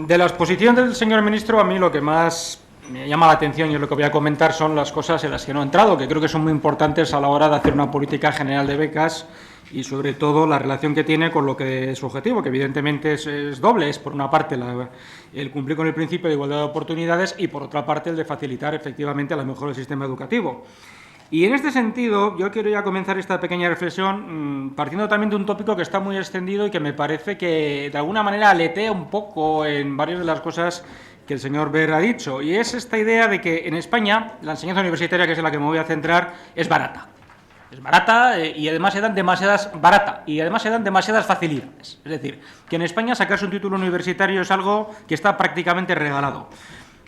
De la exposición del señor ministro, a mí lo que más me llama la atención y lo que voy a comentar son las cosas en las que no he entrado, que creo que son muy importantes a la hora de hacer una política general de becas y, sobre todo, la relación que tiene con lo que es su objetivo, que evidentemente es doble. Es, por una parte, el cumplir con el principio de igualdad de oportunidades y, por otra parte, el de facilitar, efectivamente, a lo mejor el sistema educativo. Y en este sentido, yo quiero ya comenzar esta pequeña reflexión partiendo también de un tópico que está muy extendido y que me parece que de alguna manera aletea un poco en varias de las cosas que el señor Ver ha dicho, y es esta idea de que en España la enseñanza universitaria, que es en la que me voy a centrar, es barata. Es barata y además se dan demasiadas facilidades. Es decir, que en España sacarse un título universitario es algo que está prácticamente regalado.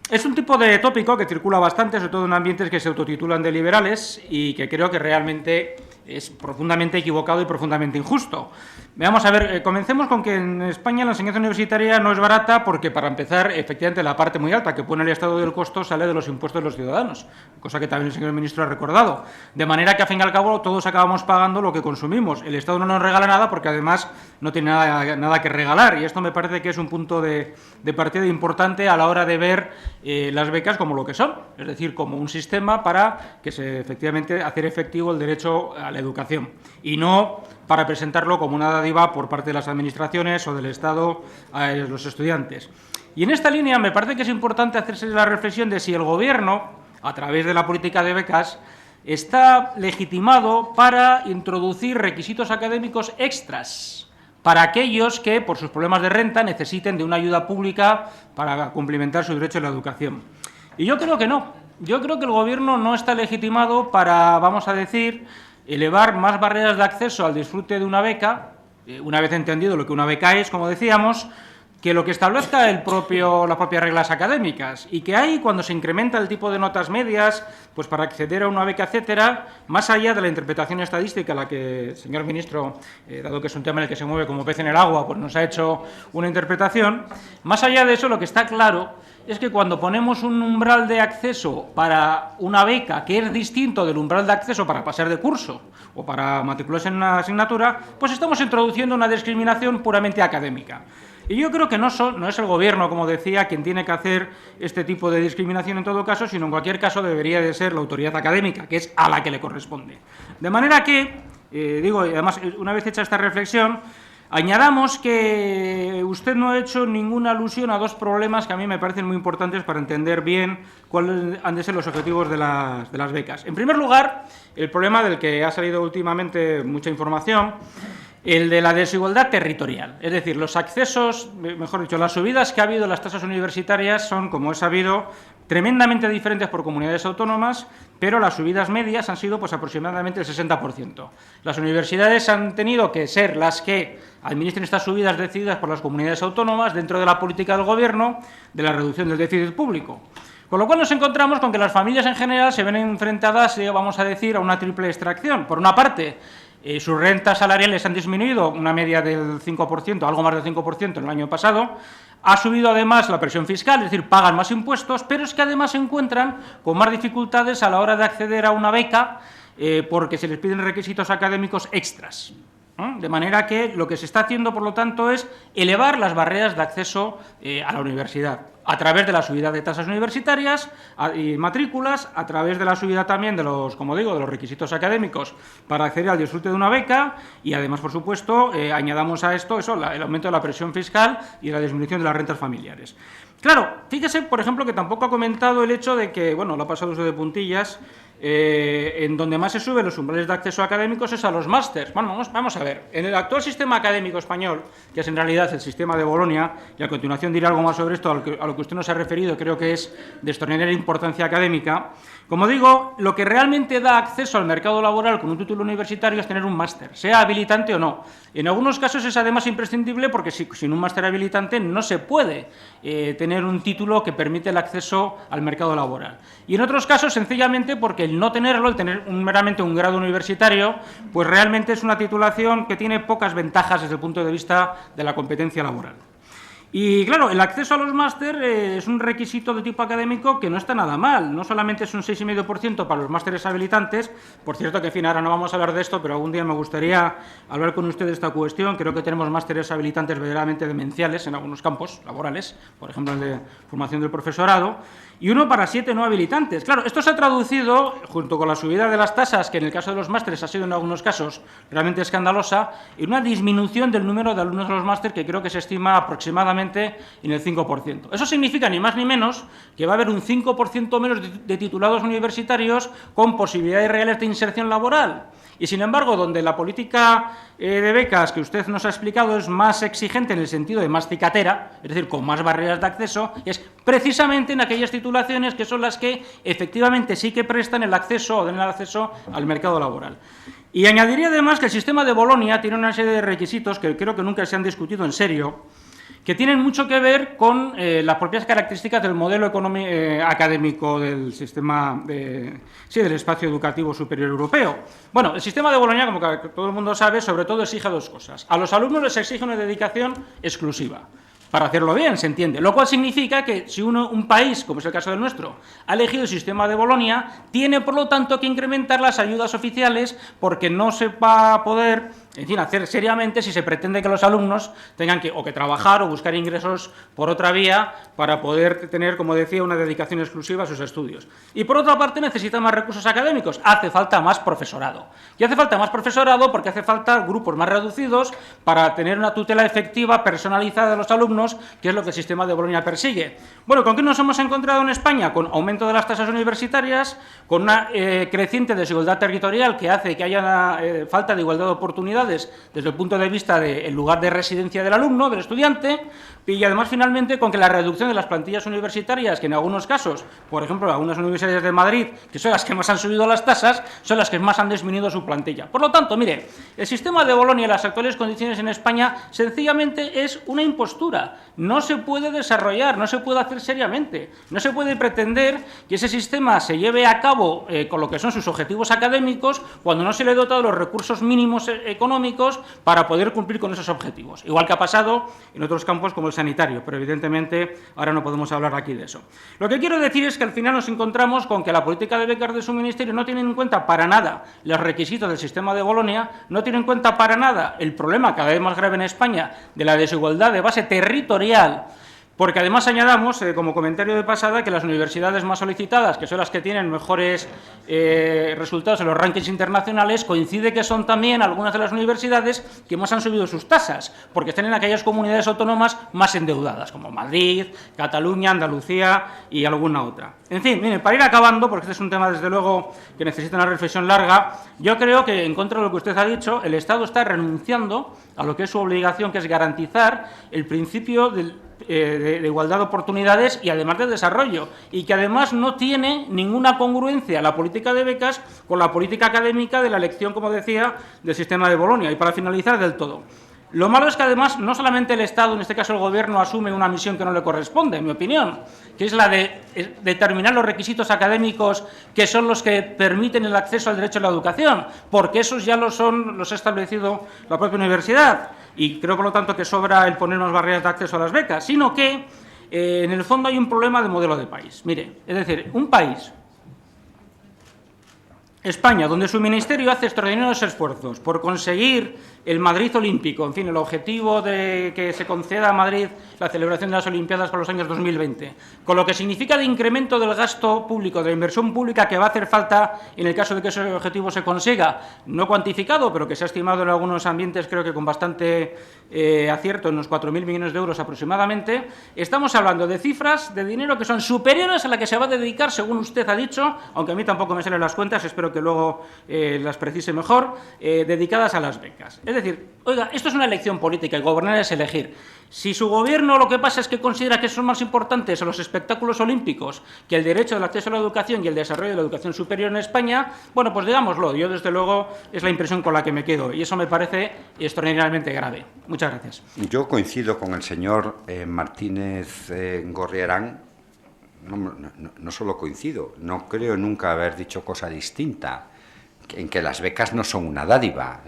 Es un tipo de tópico que circula bastante, sobre todo en ambientes que se autotitulan de liberales, y que creo que realmente es profundamente equivocado y profundamente injusto. Vamos a ver, comencemos con que en España la enseñanza universitaria no es barata porque, para empezar, efectivamente la parte muy alta que pone el Estado del costo sale de los impuestos de los ciudadanos, cosa que también el señor ministro ha recordado. De manera que, al fin y al cabo, todos acabamos pagando lo que consumimos. El Estado no nos regala nada porque, además, no tiene nada que regalar, y esto me parece que es un punto de partida importante a la hora de ver las becas como lo que son, es decir, como un sistema para que efectivamente hacer efectivo el derecho a la educación, y no para presentarlo como una dádiva por parte de las administraciones o del Estado a los estudiantes. Y en esta línea me parece que es importante hacerse la reflexión de si el Gobierno, a través de la política de becas, está legitimado para introducir requisitos académicos extras para aquellos que, por sus problemas de renta, necesiten de una ayuda pública para cumplimentar su derecho a la educación. Y yo creo que no. Yo creo que el Gobierno no está legitimado para, vamos a decir, elevar más barreras de acceso al disfrute de una beca, una vez entendido lo que una beca es, como decíamos, que lo que establezca las propias reglas académicas, y que hay, cuando se incrementa el tipo de notas medias, pues para acceder a una beca, etcétera, más allá de la interpretación estadística, la que el señor ministro, dado que es un tema en el que se mueve como pez en el agua, pues nos ha hecho una interpretación. Más allá de eso, lo que está claro es que cuando ponemos un umbral de acceso para una beca que es distinto del umbral de acceso para pasar de curso o para matricularse en una asignatura, pues estamos introduciendo una discriminación puramente académica. Y yo creo que no es el Gobierno, como decía, quien tiene que hacer este tipo de discriminación en todo caso, sino en cualquier caso debería de ser la autoridad académica, que es a la que le corresponde. De manera que, digo, y además, una vez hecha esta reflexión, añadamos que usted no ha hecho ninguna alusión a dos problemas que a mí me parecen muy importantes para entender bien cuáles han de ser los objetivos de las becas. En primer lugar, el problema del que ha salido últimamente mucha información, el de la desigualdad territorial. Es decir, los accesos, mejor dicho, las subidas que ha habido en las tasas universitarias son, como he sabido, tremendamente diferentes por comunidades autónomas, pero las subidas medias han sido pues aproximadamente el 60%. Las universidades han tenido que ser las que administren estas subidas decididas por las comunidades autónomas dentro de la política del Gobierno de la reducción del déficit público. Con lo cual nos encontramos con que las familias en general se ven enfrentadas, vamos a decir, a una triple extracción. Por una parte, sus rentas salariales han disminuido una media del 5%, algo más del 5% en el año pasado. Ha subido además la presión fiscal, es decir, pagan más impuestos, pero es que además se encuentran con más dificultades a la hora de acceder a una beca porque se les piden requisitos académicos extras. De manera que lo que se está haciendo, por lo tanto, es elevar las barreras de acceso a la universidad, a través de la subida de tasas universitarias y matrículas, a través de la subida también de los, como digo, de los requisitos académicos para acceder al disfrute de una beca, y además, por supuesto, añadamos a esto el aumento de la presión fiscal y la disminución de las rentas familiares. Claro, fíjese, por ejemplo, que tampoco ha comentado el hecho de que, bueno, lo ha pasado usted de puntillas, en donde más se suben los umbrales de acceso académicos es a los másters. Bueno, vamos a ver, en el actual sistema académico español, que es en realidad el sistema de Bolonia, y a continuación diré algo más sobre esto, a lo que usted nos ha referido, creo que es de extraordinaria importancia académica. Como digo, lo que realmente da acceso al mercado laboral con un título universitario es tener un máster, sea habilitante o no. En algunos casos es además imprescindible porque sin un máster habilitante no se puede tener un título que permite el acceso al mercado laboral. Y en otros casos, sencillamente, porque el no tenerlo, el tener meramente un grado universitario, pues realmente es una titulación que tiene pocas ventajas desde el punto de vista de la competencia laboral. Y claro, el acceso a los máster es un requisito de tipo académico que no está nada mal. No solamente es un 6,5% para los másteres habilitantes, por cierto que, en fin, ahora no vamos a hablar de esto, pero algún día me gustaría hablar con usted de esta cuestión. Creo que tenemos másteres habilitantes verdaderamente demenciales en algunos campos laborales, por ejemplo, el de formación del profesorado, y uno para 7 no habilitantes. Claro, esto se ha traducido, junto con la subida de las tasas, que en el caso de los másteres ha sido en algunos casos realmente escandalosa, en una disminución del número de alumnos de los másteres que creo que se estima aproximadamente en el 5%. Eso significa ni más ni menos que va a haber un 5% menos de titulados universitarios con posibilidades reales de inserción laboral. Y, sin embargo, donde la política de becas que usted nos ha explicado es más exigente en el sentido de más cicatera, es decir, con más barreras de acceso, es precisamente en aquellas titulaciones que son las que efectivamente sí que prestan el acceso o den el acceso al mercado laboral. Y añadiría además que el sistema de Bolonia tiene una serie de requisitos que creo que nunca se han discutido en serio, que tienen mucho que ver con las propias características del modelo académico del sistema del espacio educativo superior europeo. Bueno, el sistema de Bolonia, como que todo el mundo sabe, sobre todo exige dos cosas. A los alumnos les exige una dedicación exclusiva. Para hacerlo bien, se entiende. Lo cual significa que si un país, como es el caso del nuestro, ha elegido el sistema de Bolonia, tiene, por lo tanto, que incrementar las ayudas oficiales porque no se va a poder, en fin, hacer seriamente si se pretende que los alumnos tengan que trabajar o buscar ingresos por otra vía para poder tener, como decía, una dedicación exclusiva a sus estudios. Y, por otra parte, necesita más recursos académicos. Hace falta más profesorado. Y hace falta más profesorado porque hace falta grupos más reducidos para tener una tutela efectiva, personalizada de los alumnos, que es lo que el sistema de Bolonia persigue. Bueno, ¿con qué nos hemos encontrado en España? Con aumento de las tasas universitarias, con una creciente desigualdad territorial que hace que haya una falta de igualdad de oportunidades desde el punto de vista del lugar de residencia del alumno, del estudiante, y además, finalmente, con que la reducción de las plantillas universitarias, que en algunos casos, por ejemplo, algunas universidades de Madrid, que son las que más han subido las tasas, son las que más han disminuido su plantilla. Por lo tanto, mire, el sistema de Bolonia en las actuales condiciones en España sencillamente es una impostura. No se puede desarrollar, no se puede hacer seriamente. No se puede pretender que ese sistema se lleve a cabo con lo que son sus objetivos académicos cuando no se le dota de los recursos mínimos económicos para poder cumplir con esos objetivos. Igual que ha pasado en otros campos como el sanitario, pero evidentemente ahora no podemos hablar aquí de eso. Lo que quiero decir es que al final nos encontramos con que la política de becas de su ministerio no tiene en cuenta para nada los requisitos del sistema de Bolonia, no tiene en cuenta para nada el problema cada vez más grave en España de la desigualdad de base territorial, porque además añadamos, como comentario de pasada, que las universidades más solicitadas, que son las que tienen mejores resultados en los rankings internacionales, coincide que son también algunas de las universidades que más han subido sus tasas, porque están en aquellas comunidades autónomas más endeudadas, como Madrid, Cataluña, Andalucía y alguna otra. En fin, miren, para ir acabando, porque este es un tema, desde luego, que necesita una reflexión larga, yo creo que, en contra de lo que usted ha dicho, el Estado está renunciando a lo que es su obligación, que es garantizar el principio de igualdad de oportunidades y además de desarrollo, y que además no tiene ninguna congruencia la política de becas con la política académica de la elección, como decía, del sistema de Bolonia. Y para finalizar del todo, lo malo es que además no solamente el Estado, en este caso el Gobierno, asume una misión que no le corresponde, en mi opinión, que es la de determinar los requisitos académicos que son los que permiten el acceso al derecho a la educación, porque esos ya los ha establecido la propia universidad, y creo, por lo tanto, que sobra el poner más barreras de acceso a las becas, sino que en el fondo hay un problema de modelo de país. Mire, es decir, un país, España, donde su ministerio hace extraordinarios esfuerzos por conseguir el Madrid olímpico, en fin, el objetivo de que se conceda a Madrid la celebración de las Olimpiadas para los años 2020, con lo que significa de incremento del gasto público, de la inversión pública que va a hacer falta en el caso de que ese objetivo se consiga, no cuantificado, pero que se ha estimado en algunos ambientes, creo que con bastante acierto, en unos 4.000 millones de euros aproximadamente. Estamos hablando de cifras de dinero que son superiores a la que se va a dedicar, según usted ha dicho, aunque a mí tampoco me salen las cuentas, espero que luego las precise mejor, dedicadas a las becas. Es decir, oiga, esto es una elección política y gobernar es elegir. Si su gobierno lo que pasa es que considera que son más importantes los espectáculos olímpicos que el derecho al acceso a la educación y el desarrollo de la educación superior en España, bueno, pues digámoslo, yo desde luego es la impresión con la que me quedo y eso me parece extraordinariamente grave. Muchas gracias. Yo coincido con el señor Martínez Gorriarán. No solo coincido, no creo nunca haber dicho cosa distinta. en que las becas no son una dádiva.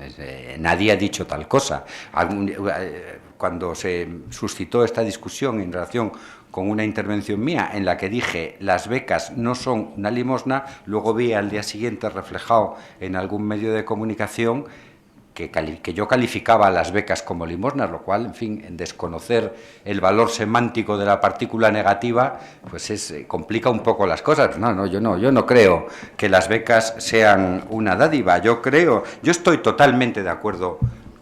Nadie ha dicho tal cosa. Cuando se suscitó esta discusión en relación con una intervención mía en la que dije las becas no son una limosna, luego vi al día siguiente reflejado en algún medio de comunicación que yo calificaba las becas como limosnas, lo cual, en fin, en desconocer el valor semántico de la partícula negativa, pues complica un poco las cosas. Yo no creo que las becas sean una dádiva. Yo estoy totalmente de acuerdo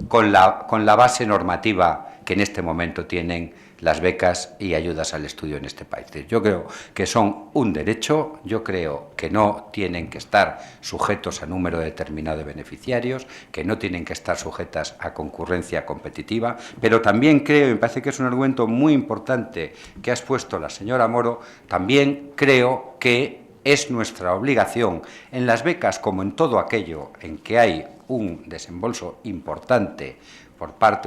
con la base normativa que en este momento tienen las becas y ayudas al estudio en este país. Yo creo que son un derecho, yo creo que no tienen que estar sujetos a número determinado de beneficiarios, que no tienen que estar sujetas a concurrencia competitiva, pero también creo, y me parece que es un argumento muy importante que ha expuesto la señora Moro, también creo que es nuestra obligación en las becas, como en todo aquello en que hay un desembolso importante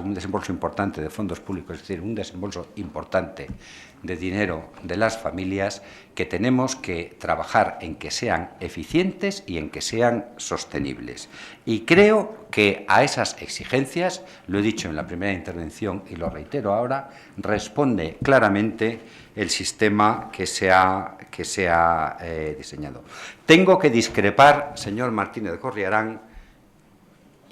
un desembolso importante de fondos públicos, es decir, un desembolso importante de dinero de las familias, que tenemos que trabajar en que sean eficientes y en que sean sostenibles. Y creo que a esas exigencias, lo he dicho en la primera intervención y lo reitero ahora, responde claramente el sistema que se ha diseñado. Tengo que discrepar, señor Martínez Gorriarán,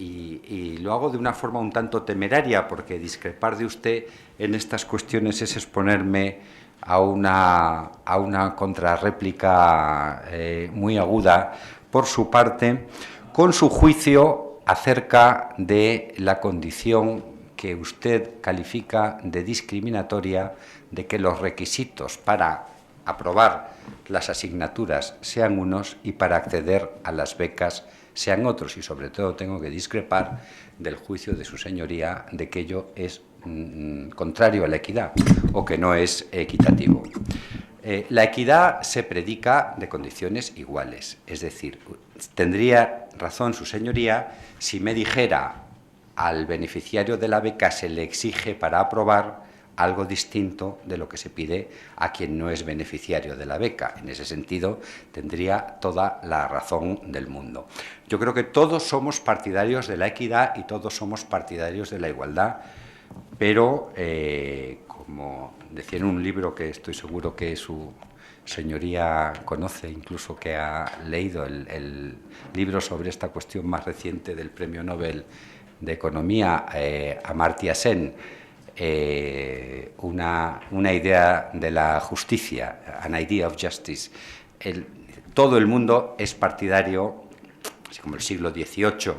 y lo hago de una forma un tanto temeraria, porque discrepar de usted en estas cuestiones es exponerme a una contrarréplica muy aguda por su parte, con su juicio acerca de la condición que usted califica de discriminatoria, de que los requisitos para aprobar las asignaturas sean unos y para acceder a las becas sean otros, y sobre todo tengo que discrepar del juicio de su señoría de que ello es contrario a la equidad o que no es equitativo. La equidad se predica de condiciones iguales, es decir, tendría razón su señoría si me dijera al beneficiario de la beca se le exige para aprobar algo distinto de lo que se pide a quien no es beneficiario de la beca. En ese sentido, tendría toda la razón del mundo. Yo creo que todos somos partidarios de la equidad y todos somos partidarios de la igualdad, pero, como decía en un libro que estoy seguro que su señoría conoce, incluso que ha leído el libro sobre esta cuestión más reciente del Premio Nobel de Economía, Amartya Sen, una idea de la justicia, an idea of justice. Todo el mundo es partidario, así como el siglo XVIII,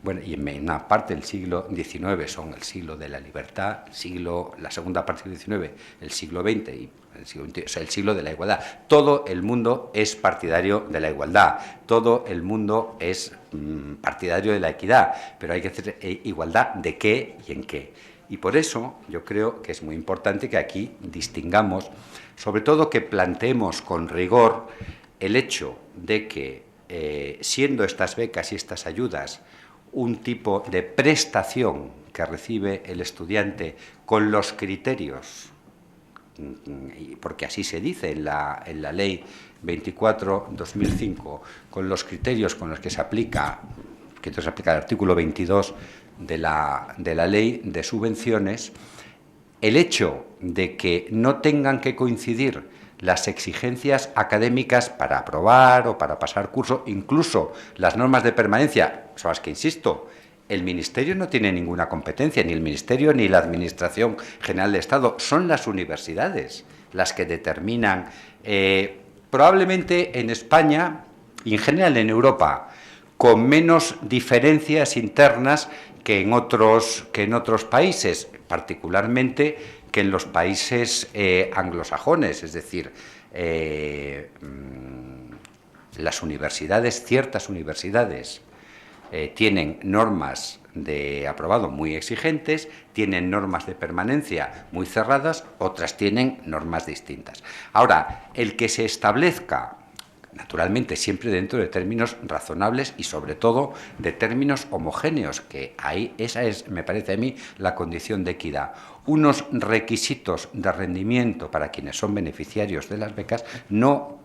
bueno, y en una parte del siglo XIX son el siglo de la libertad, la segunda parte del XIX, el siglo XX y el siglo XXI, o sea, el siglo de la igualdad. Todo el mundo es partidario de la igualdad, todo el mundo es partidario de la equidad, pero hay que hacer igualdad de qué y en qué. Y por eso yo creo que es muy importante que aquí distingamos, sobre todo que planteemos con rigor el hecho de que, siendo estas becas y estas ayudas un tipo de prestación que recibe el estudiante con los criterios, porque así se dice en la Ley 24/2005, con los criterios con los que se aplica el artículo 22 de la Ley de Subvenciones, el hecho de que no tengan que coincidir las exigencias académicas para aprobar o para pasar curso, incluso las normas de permanencia, son las que, insisto, el Ministerio no tiene ninguna competencia, ni el Ministerio ni la Administración General de Estado, son las universidades las que determinan, probablemente en España y en general en Europa, con menos diferencias internas que en otros países, particularmente que en los países anglosajones, es decir, ciertas universidades tienen normas de aprobado muy exigentes, tienen normas de permanencia muy cerradas, otras tienen normas distintas. Ahora, el que se establezca, naturalmente siempre dentro de términos razonables y sobre todo de términos homogéneos, que ahí esa es, me parece a mí, la condición de equidad. unos requisitos de rendimiento para quienes son beneficiarios de las becas, no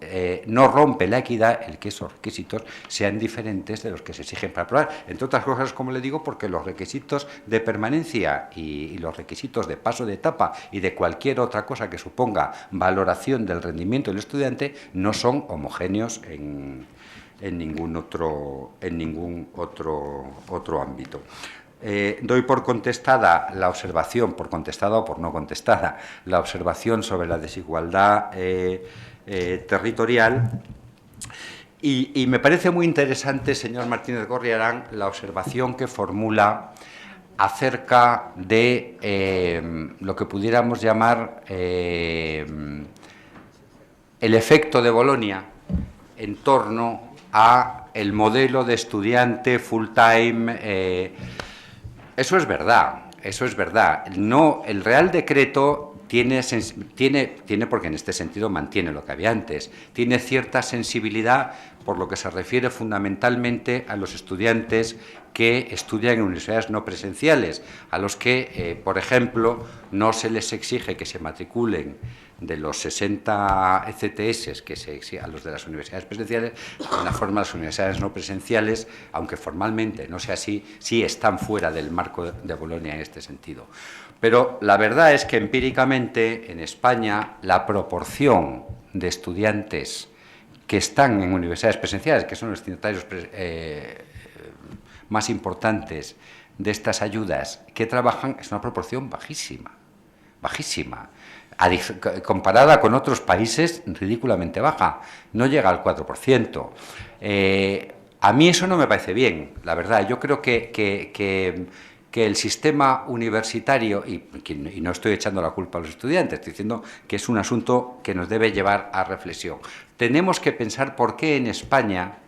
rompe la equidad el que esos requisitos sean diferentes de los que se exigen para aprobar. Entre otras cosas, como le digo, porque los requisitos de permanencia y los requisitos de paso de etapa y de cualquier otra cosa que suponga valoración del rendimiento del estudiante no son homogéneos en ningún otro ámbito. Doy por contestada la observación, por contestada o por no contestada, la observación sobre la desigualdad territorial y me parece muy interesante, señor Martínez Gorriarán, la observación que formula acerca de lo que pudiéramos llamar el efecto de Bolonia en torno a el modelo de estudiante full-time. Eso es verdad. No, el Real Decreto tiene, porque en este sentido mantiene lo que había antes, tiene cierta sensibilidad por lo que se refiere fundamentalmente a los estudiantes que estudian en universidades no presenciales, a los que, por ejemplo, no se les exige que se matriculen de los 60 ECTS que se exigen a los de las universidades presenciales, en la forma de las universidades no presenciales, aunque formalmente no sea así, sí están fuera del marco de Bolonia en este sentido. Pero la verdad es que empíricamente en España la proporción de estudiantes que están en universidades presenciales, que son los destinatarios más importantes de estas ayudas, que trabajan, es una proporción bajísima, comparada con otros países, ridículamente baja, no llega al 4%. A mí eso no me parece bien, la verdad. Yo creo que el sistema universitario, y no estoy echando la culpa a los estudiantes, estoy diciendo que es un asunto que nos debe llevar a reflexión. Tenemos que pensar por qué en España,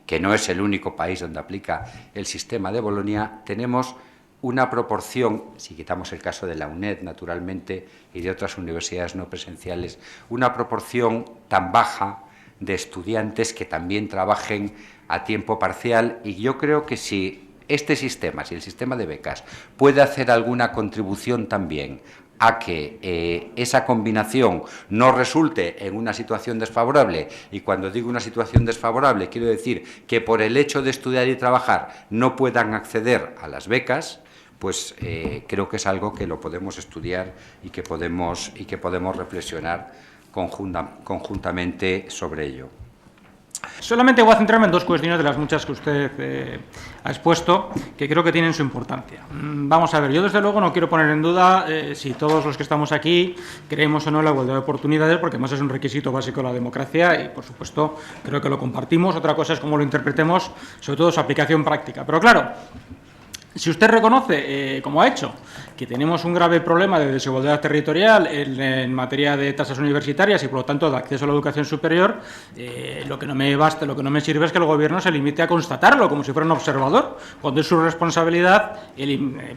que no es el único país donde aplica el sistema de Bolonia, tenemos una proporción, si quitamos el caso de la UNED, naturalmente, y de otras universidades no presenciales, una proporción tan baja de estudiantes que también trabajen a tiempo parcial. Y yo creo que si este sistema, si el sistema de becas puede hacer alguna contribución también a que esa combinación no resulte en una situación desfavorable, y cuando digo una situación desfavorable quiero decir que por el hecho de estudiar y trabajar no puedan acceder a las becas, pues creo que es algo que lo podemos estudiar y que podemos reflexionar conjuntamente sobre ello. Solamente voy a centrarme en dos cuestiones de las muchas que usted ha expuesto, que creo que tienen su importancia. Vamos a ver, yo desde luego no quiero poner en duda si todos los que estamos aquí creemos o no en la igualdad de oportunidades, porque además es un requisito básico de la democracia y, por supuesto, creo que lo compartimos. Otra cosa es cómo lo interpretemos, sobre todo su aplicación práctica. Pero claro, si usted reconoce, como ha hecho, que tenemos un grave problema de desigualdad territorial en materia de tasas universitarias y, por lo tanto, de acceso a la educación superior, lo que no me basta, lo que no me sirve es que el Gobierno se limite a constatarlo como si fuera un observador, cuando es su responsabilidad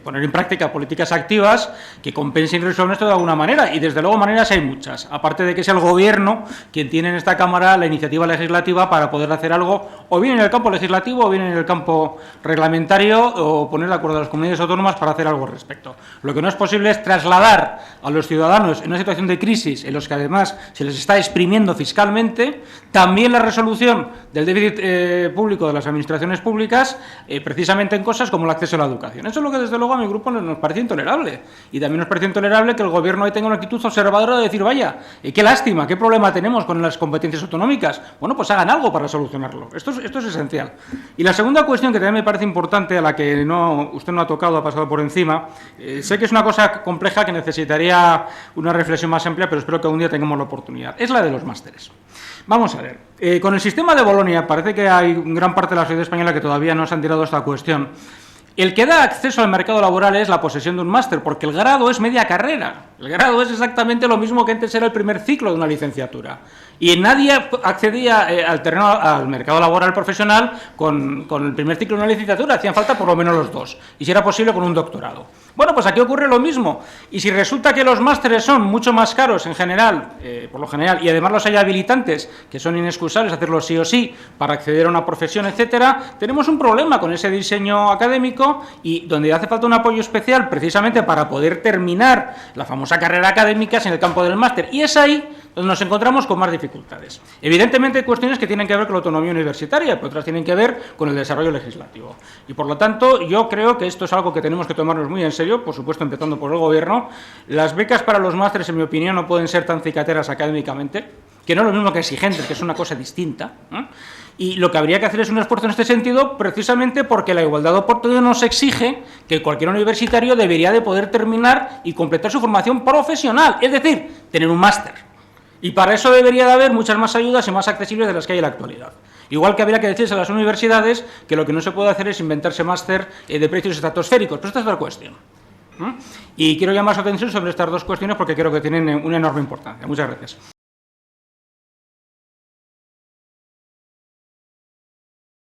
poner en práctica políticas activas que compensen y resuelvan esto de alguna manera. Y, desde luego, maneras hay muchas, aparte de que es el Gobierno quien tiene en esta Cámara la iniciativa legislativa para poder hacer algo, o bien en el campo legislativo o bien en el campo reglamentario, o poner de acuerdo a las comunidades autónomas para hacer algo al respecto. Lo que no es posible es trasladar a los ciudadanos en una situación de crisis en los que además se les está exprimiendo fiscalmente también la resolución del déficit público de las administraciones públicas, precisamente en cosas como el acceso a la educación. Eso es lo que desde luego a mi grupo nos parece intolerable. Y también nos parece intolerable que el Gobierno hoy tenga una actitud observadora de decir, vaya, qué lástima, qué problema tenemos con las competencias autonómicas. Bueno, pues hagan algo para solucionarlo. Esto es esencial. Y la segunda cuestión que también me parece importante, a la que usted no ha tocado, ha pasado por encima, sé que es una cosa compleja que necesitaría una reflexión más amplia, pero espero que algún día tengamos la oportunidad. Es la de los másteres. Vamos a ver. Con el sistema de Bolonia parece que hay gran parte de la sociedad española que todavía no se han tirado esta cuestión. El que da acceso al mercado laboral es la posesión de un máster, porque el grado es media carrera. El grado es exactamente lo mismo que antes era el primer ciclo de una licenciatura. Y nadie accedía al mercado laboral profesional con el primer ciclo de una licenciatura. Hacían falta por lo menos los dos. Y si era posible, con un doctorado. Bueno, pues aquí ocurre lo mismo. Y si resulta que los másteres son mucho más caros en general, por lo general, y además los hay habilitantes, que son inexcusables hacerlo sí o sí para acceder a una profesión, etcétera, tenemos un problema con ese diseño académico tecnológico y donde hace falta un apoyo especial precisamente para poder terminar la famosa carrera académica en el campo del máster. Y es ahí donde nos encontramos con más dificultades. Evidentemente hay cuestiones que tienen que ver con la autonomía universitaria, pero otras tienen que ver con el desarrollo legislativo. Y por lo tanto, yo creo que esto es algo que tenemos que tomarnos muy en serio, por supuesto empezando por el Gobierno. Las becas para los másteres, en mi opinión, no pueden ser tan cicateras académicamente, que no es lo mismo que exigentes, que es una cosa distinta, ¿eh? Y lo que habría que hacer es un esfuerzo en este sentido, precisamente porque la igualdad de oportunidades nos exige que cualquier universitario debería de poder terminar y completar su formación profesional, es decir, tener un máster. Y para eso debería de haber muchas más ayudas y más accesibles de las que hay en la actualidad. Igual que habría que decirse a las universidades que lo que no se puede hacer es inventarse máster de precios estratosféricos, pero esta es otra cuestión. Y quiero llamar su atención sobre estas dos cuestiones porque creo que tienen una enorme importancia. Muchas gracias.